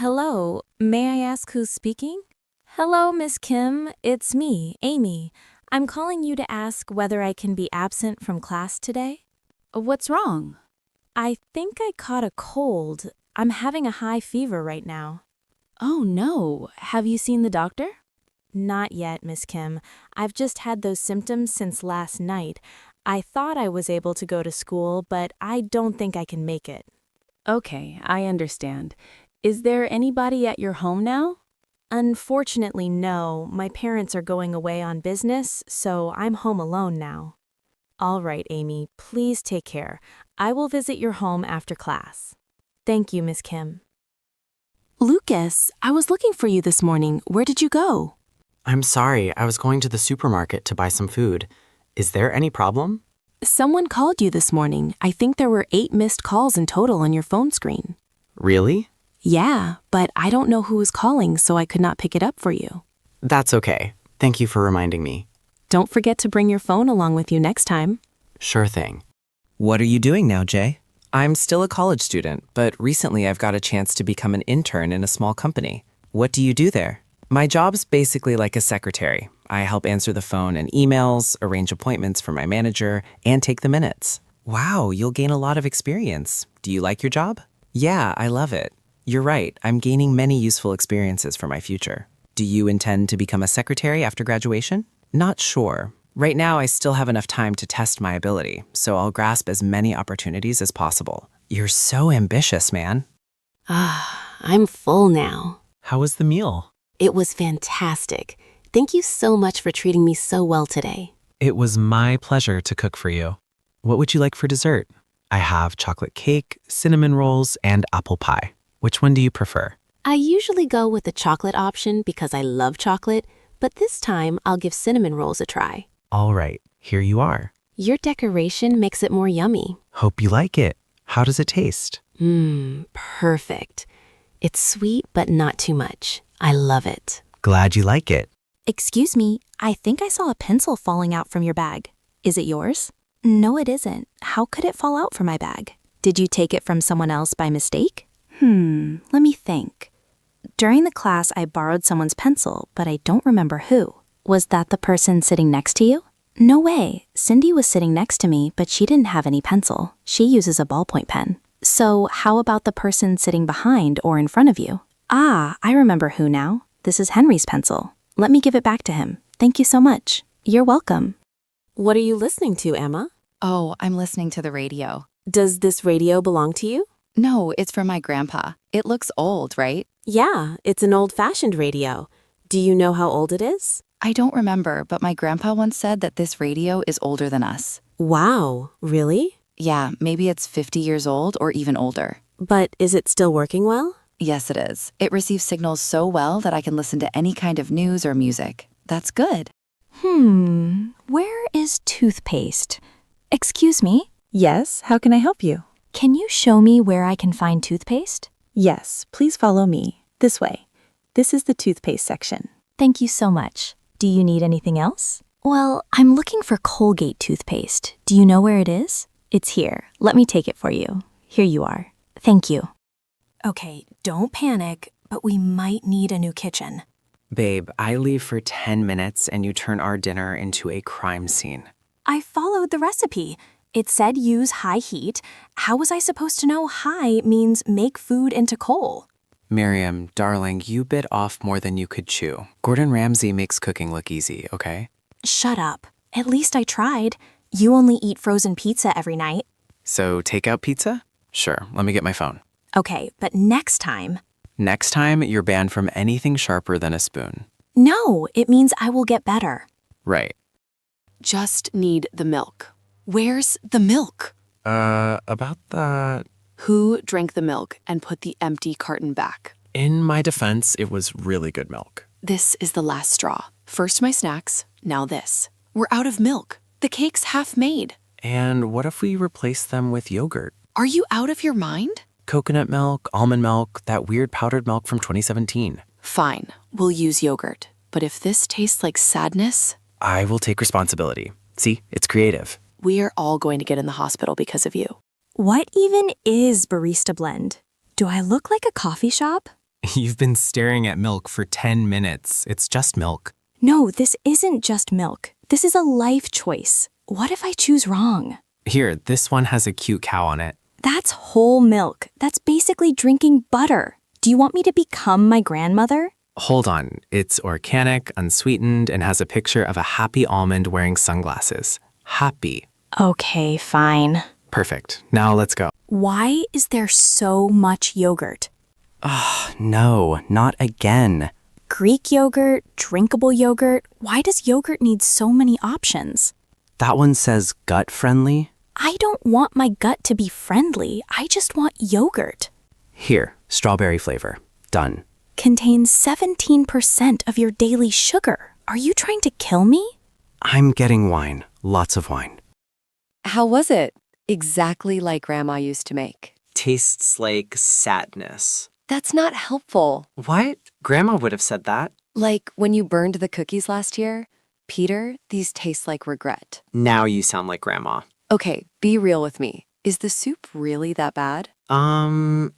Hello, may I ask who's speaking? Hello, Miss Kim, it's me, Amy. I'm calling you to ask whether I can be absent from class today. What's wrong? I think I caught a cold. I'm having a high fever right now. Oh no, have you seen the doctor? Not yet, Miss Kim. I've just had those symptoms since last night. I thought I was able to go to school, but I don't think I can make it. Okay, I understand. Is there anybody at your home now? Unfortunately, no. My parents are going away on business, so I'm home alone now. All right, Amy, please take care. I will visit your home after class. Thank you, Miss Kim. Lucas, I was looking for you this morning. Where did you go? I'm sorry, I was going to the supermarket to buy some food. Is there any problem? Someone called you this morning. I think there were 8 missed calls in total on your phone screen. Really? Yeah, but I don't know who was calling, so I could not pick it up for you. That's okay. Thank you for reminding me. Don't forget to bring your phone along with you next time. Sure thing. What are you doing now, Jay? I'm still a college student, but recently I've got a chance to become an intern in a small company. What do you do there? My job's basically like a secretary. I help answer the phone and emails, arrange appointments for my manager, and take the minutes. Wow, you'll gain a lot of experience. Do you like your job? Yeah, I love it. You're right, I'm gaining many useful experiences for my future. Do you intend to become a secretary after graduation? Not sure. Right now, I still have enough time to test my ability, so I'll grasp as many opportunities as possible. You're so ambitious, man. I'm full now. How was the meal? It was fantastic. Thank you so much for treating me so well today. It was my pleasure to cook for you. What would you like for dessert? I have chocolate cake, cinnamon rolls, and apple pie. Which one do you prefer? I usually go with the chocolate option because I love chocolate, but this time I'll give cinnamon rolls a try. All right, here you are. Your decoration makes it more yummy. Hope you like it. How does it taste? Perfect. It's sweet, but not too much. I love it. Glad you like it. Excuse me, I think I saw a pencil falling out from your bag. Is it yours? No, it isn't. How could it fall out from my bag? Did you take it from someone else by mistake? Let me think. During the class, I borrowed someone's pencil, but I don't remember who. Was that the person sitting next to you? No way. Cindy was sitting next to me, but she didn't have any pencil. She uses a ballpoint pen. So how about the person sitting behind or in front of you? Ah, I remember who now. This is Henry's pencil. Let me give it back to him. Thank you so much. You're welcome. What are you listening to, Emma? Oh, I'm listening to the radio. Does this radio belong to you? No, it's from my grandpa. It looks old, right? Yeah, it's an old-fashioned radio. Do you know how old it is? I don't remember, but my grandpa once said that this radio is older than us. Wow, really? Yeah, maybe it's 50 years old or even older. But is it still working well? Yes, it is. It receives signals so well that I can listen to any kind of news or music. That's good. Where is toothpaste? Excuse me? Yes, how can I help you? Can you show me where I can find toothpaste? Yes, please follow me. This way. This is the toothpaste section. Thank you so much. Do you need anything else? Well, I'm looking for Colgate toothpaste. Do you know where it is? It's here. Let me take it for you. Here you are. Thank you. Okay, don't panic, but we might need a new kitchen. Babe, I leave for 10 minutes and you turn our dinner into a crime scene. I followed the recipe. It said use high heat. How was I supposed to know high means make food into coal? Miriam, darling, you bit off more than you could chew. Gordon Ramsay makes cooking look easy, okay? Shut up. At least I tried. You only eat frozen pizza every night. So takeout pizza? Sure, let me get my phone. Okay, but next time. Next time, you're banned from anything sharper than a spoon. No, it means I will get better. Right. Just need the milk. Where's the milk? About that... Who drank the milk and put the empty carton back? In my defense, it was really good milk. This is the last straw. First my snacks, now this. We're out of milk. The cake's half made. And what if we replace them with yogurt? Are you out of your mind? Coconut milk, almond milk, that weird powdered milk from 2017. Fine, we'll use yogurt. But if this tastes like sadness... I will take responsibility. See, it's creative. We are all going to get in the hospital because of you. What even is Barista Blend? Do I look like a coffee shop? You've been staring at milk for 10 minutes. It's just milk. No, this isn't just milk. This is a life choice. What if I choose wrong? Here, this one has a cute cow on it. That's whole milk. That's basically drinking butter. Do you want me to become my grandmother? Hold on. It's organic, unsweetened, and has a picture of a happy almond wearing sunglasses. Happy. Okay, fine. Perfect. Now let's go. Why is there so much yogurt? No, not again. Greek yogurt, drinkable yogurt. Why does yogurt need so many options? That one says gut-friendly. I don't want my gut to be friendly. I just want yogurt. Here, strawberry flavor. Done. Contains 17% of your daily sugar. Are you trying to kill me? I'm getting wine. Lots of wine. How was it? Exactly like Grandma used to make. Tastes like sadness. That's not helpful. What? Grandma would have said that. Like when you burned the cookies last year? Peter, these taste like regret. Now you sound like Grandma. Okay, be real with me. Is the soup really that bad?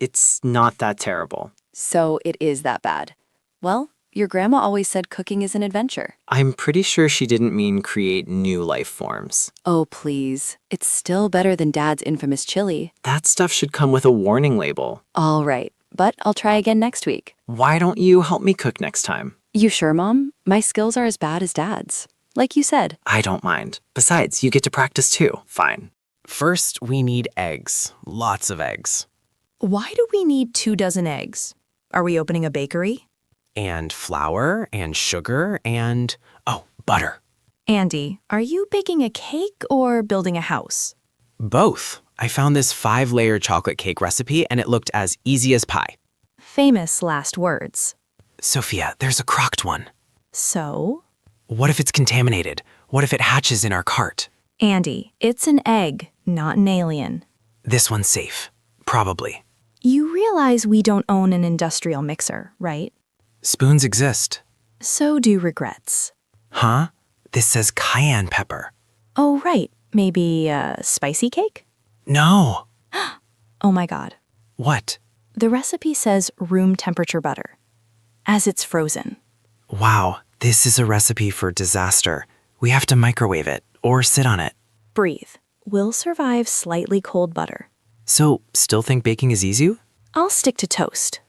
It's not that terrible. So it is that bad. Well, your grandma always said cooking is an adventure. I'm pretty sure she didn't mean create new life forms. Oh, please. It's still better than Dad's infamous chili. That stuff should come with a warning label. All right, but I'll try again next week. Why don't you help me cook next time? You sure, Mom? My skills are as bad as Dad's. Like you said. I don't mind. Besides, you get to practice too. Fine. First, we need eggs. Lots of eggs. Why do we need 24 eggs? Are we opening a bakery? And flour, and sugar, and, butter. Andy, are you baking a cake or building a house? Both. I found this 5-layer chocolate cake recipe, and it looked as easy as pie. Famous last words. Sophia, there's a crocked one. So? What if it's contaminated? What if it hatches in our cart? Andy, it's an egg, not an alien. This one's safe. Probably. You realize we don't own an industrial mixer, right? Spoons exist. So do regrets. Huh? This says cayenne pepper. Oh, right. Maybe a spicy cake? No. Oh my God. What? The recipe says room temperature butter, as it's frozen. Wow, this is a recipe for disaster. We have to microwave it or sit on it. Breathe. We'll survive slightly cold butter. So, still think baking is easy? I'll stick to toast.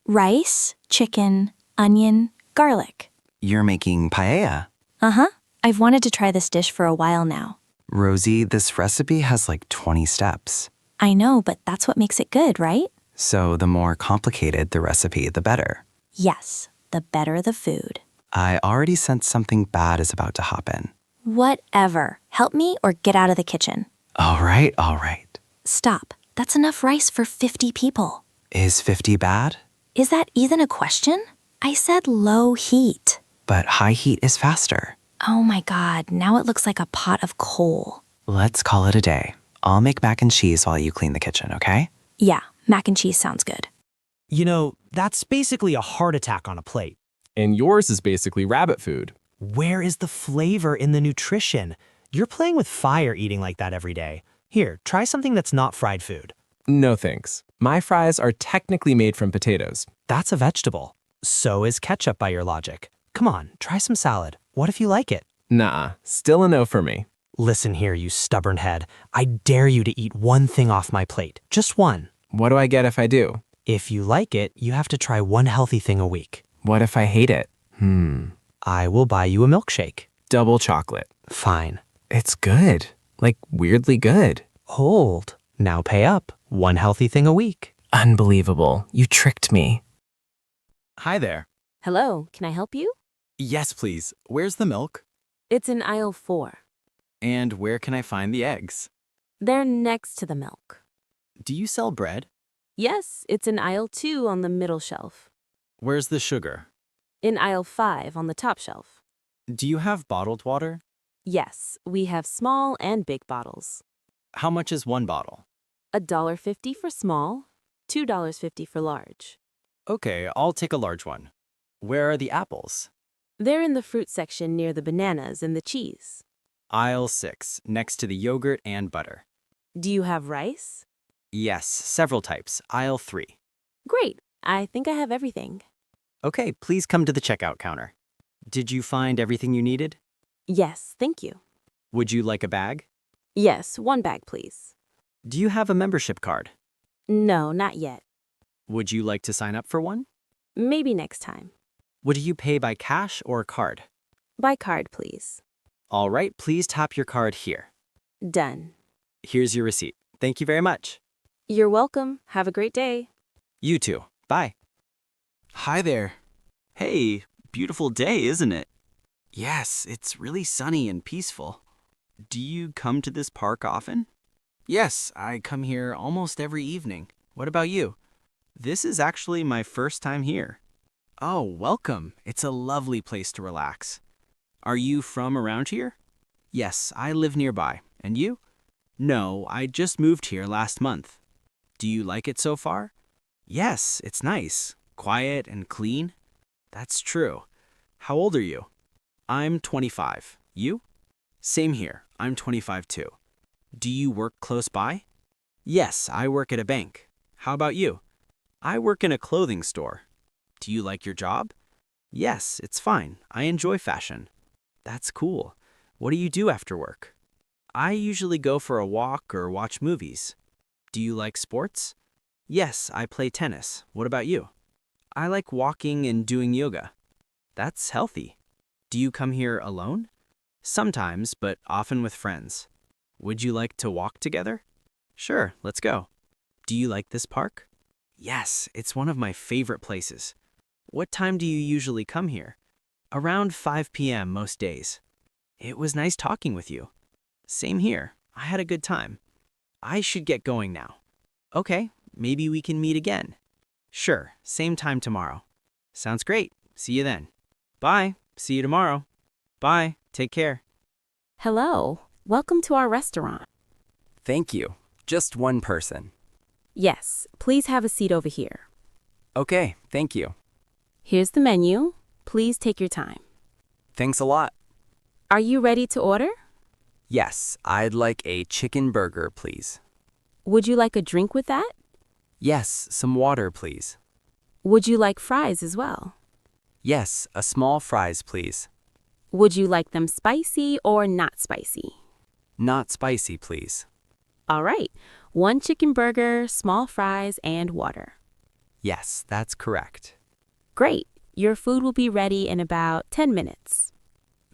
Rice, chicken, onion, garlic. You're making paella. Uh-huh. I've wanted to try this dish for a while now. Rosie, this recipe has like 20 steps. I know, but that's what makes it good, right? So the more complicated the recipe, the better. Yes, the better the food. I already sense something bad is about to hop in. Whatever. Help me or get out of the kitchen. All right, all right. Stop. That's enough rice for 50 people. Is 50 bad? Is that even a question? I said low heat. But high heat is faster. Oh my God, now it looks like a pot of coal. Let's call it a day. I'll make mac and cheese while you clean the kitchen, okay? Yeah, mac and cheese sounds good. You know, that's basically a heart attack on a plate. And yours is basically rabbit food. Where is the flavor in the nutrition? You're playing with fire eating like that every day. Here, try something that's not fried food. No thanks. My fries are technically made from potatoes. That's a vegetable. So is ketchup by your logic. Come on, try some salad. What if you like it? Nah, still a no for me. Listen here, you stubborn head. I dare you to eat one thing off my plate. Just one. What do I get if I do? If you like it, you have to try one healthy thing a week. What if I hate it? I will buy you a milkshake. Double chocolate. Fine. It's good. Like, weirdly good. Hold. Now pay up. One healthy thing a week. Unbelievable. You tricked me. Hi there. Hello, can I help you? Yes, please. Where's the milk? It's in aisle 4. And where can I find the eggs? They're next to the milk. Do you sell bread? Yes, it's in aisle 2 on the middle shelf. Where's the sugar? In aisle 5 on the top shelf. Do you have bottled water? Yes, we have small and big bottles. How much is one bottle? $1.50 for small, $2.50 for large. Okay, I'll take a large one. Where are the apples? They're in the fruit section near the bananas and the cheese. Aisle 6, next to the yogurt and butter. Do you have rice? Yes, several types. Aisle 3. Great. I think I have everything. Okay, please come to the checkout counter. Did you find everything you needed? Yes, thank you. Would you like a bag? Yes, one bag, please. Do you have a membership card? No, not yet. Would you like to sign up for one? Maybe next time. Would you pay by cash or card? By card, please. All right, please tap your card here. Done. Here's your receipt. Thank you very much. You're welcome. Have a great day. You too. Bye. Hi there. Hey, beautiful day, isn't it? Yes, it's really sunny and peaceful. Do you come to this park often? Yes, I come here almost every evening. What about you? This is actually my first time here. Oh, welcome. It's a lovely place to relax. Are you from around here? Yes, I live nearby. And you? No, I just moved here last month. Do you like it so far? Yes, it's nice. Quiet and clean. That's true. How old are you? I'm 25. You? Same here. I'm 25 too. Do you work close by? Yes, I work at a bank. How about you? I work in a clothing store. Do you like your job? Yes, it's fine. I enjoy fashion. That's cool. What do you do after work? I usually go for a walk or watch movies. Do you like sports? Yes, I play tennis. What about you? I like walking and doing yoga. That's healthy. Do you come here alone? Sometimes, but often with friends. Would you like to walk together? Sure, let's go. Do you like this park? Yes, it's one of my favorite places. What time do you usually come here? Around 5 p.m. most days. It was nice talking with you. Same here. I had a good time. I should get going now. Okay, maybe we can meet again. Sure, same time tomorrow. Sounds great. See you then. Bye. See you tomorrow. Bye. Take care. Hello. Welcome to our restaurant. Thank you. Just one person. Yes, please have a seat over here. Okay, thank you. Here's the menu. Please take your time. Thanks a lot. Are you ready to order? Yes, I'd like a chicken burger, please. Would you like a drink with that? Yes, some water, please. Would you like fries as well? Yes, a small fries, please. Would you like them spicy or not spicy? Not spicy, please. All right. One chicken burger, small fries, and water. Yes, that's correct. Great. Your food will be ready in about 10 minutes.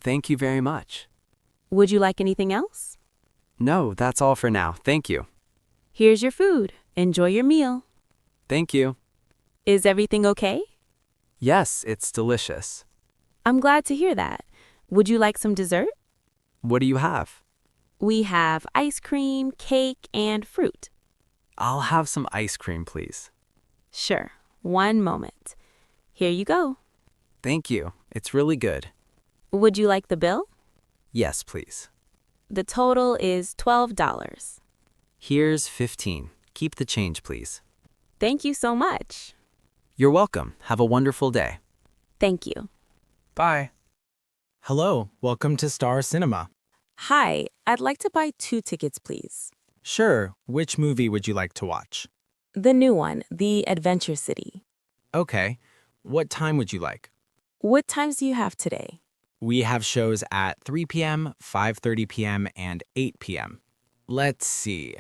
Thank you very much. Would you like anything else? No, that's all for now. Thank you. Here's your food. Enjoy your meal. Thank you. Is everything okay? Yes, it's delicious. I'm glad to hear that. Would you like some dessert? What do you have? We have ice cream, cake, and fruit. I'll have some ice cream, please. Sure. One moment. Here you go. Thank you. It's really good. Would you like the bill? Yes, please. The total is $12. Here's 15. Keep the change, please. Thank you so much. You're welcome. Have a wonderful day. Thank you. Bye. Hello, welcome to Star Cinema. Hi, I'd like to buy 2 tickets, please. Sure, which movie would you like to watch? The new one, The Adventure City. Okay, what time would you like? What times do you have today? We have shows at 3 p.m., 5:30 p.m., and 8 p.m. Let's see.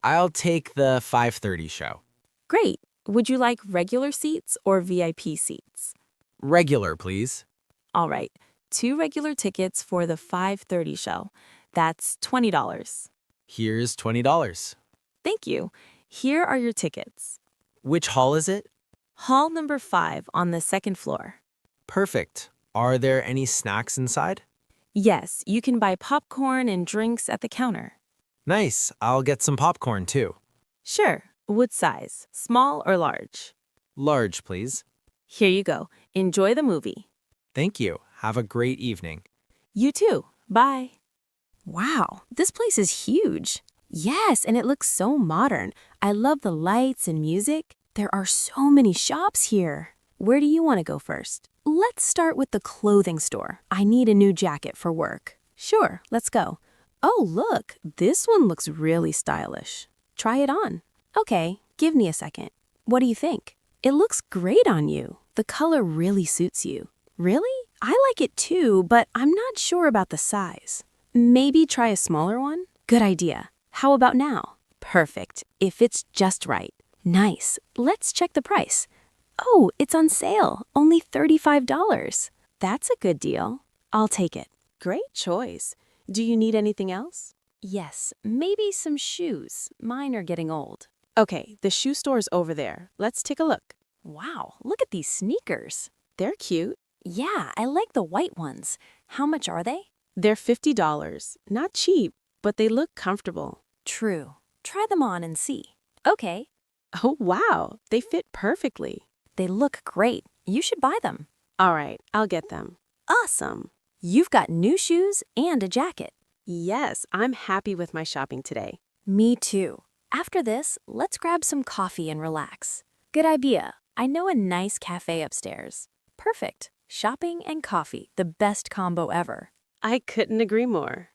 I'll take the 5:30 show. Great. Would you like regular seats or VIP seats? Regular, please. All right. 2 regular tickets for the 5:30 show. That's $20. Here's $20. Thank you. Here are your tickets. Which hall is it? Hall number 5 on the 2nd floor. Perfect. Are there any snacks inside? Yes, you can buy popcorn and drinks at the counter. Nice. I'll get some popcorn too. Sure. What size? Small or large? Large, please. Here you go. Enjoy the movie. Thank you. Have a great evening. You too. Bye. Wow, this place is huge. Yes, and it looks so modern. I love the lights and music. There are so many shops here. Where do you want to go first? Let's start with the clothing store. I need a new jacket for work. Sure, let's go. Oh, look, this one looks really stylish. Try it on. Okay, give me a second. What do you think? It looks great on you. The color really suits you. Really? I like it too, but I'm not sure about the size. Maybe try a smaller one? Good idea. How about now? Perfect. It fits just right. Nice. Let's check the price. Oh, it's on sale. Only $35. That's a good deal. I'll take it. Great choice. Do you need anything else? Yes, maybe some shoes. Mine are getting old. Okay, the shoe store's over there. Let's take a look. Wow, look at these sneakers. They're cute. Yeah, I like the white ones. How much are they? They're $50. Not cheap, but they look comfortable. True. Try them on and see. Okay. Oh, wow. They fit perfectly. They look great. You should buy them. All right, I'll get them. Awesome. You've got new shoes and a jacket. Yes, I'm happy with my shopping today. Me too. After this, let's grab some coffee and relax. Good idea. I know a nice cafe upstairs. Perfect. Shopping and coffee, the best combo ever. I couldn't agree more.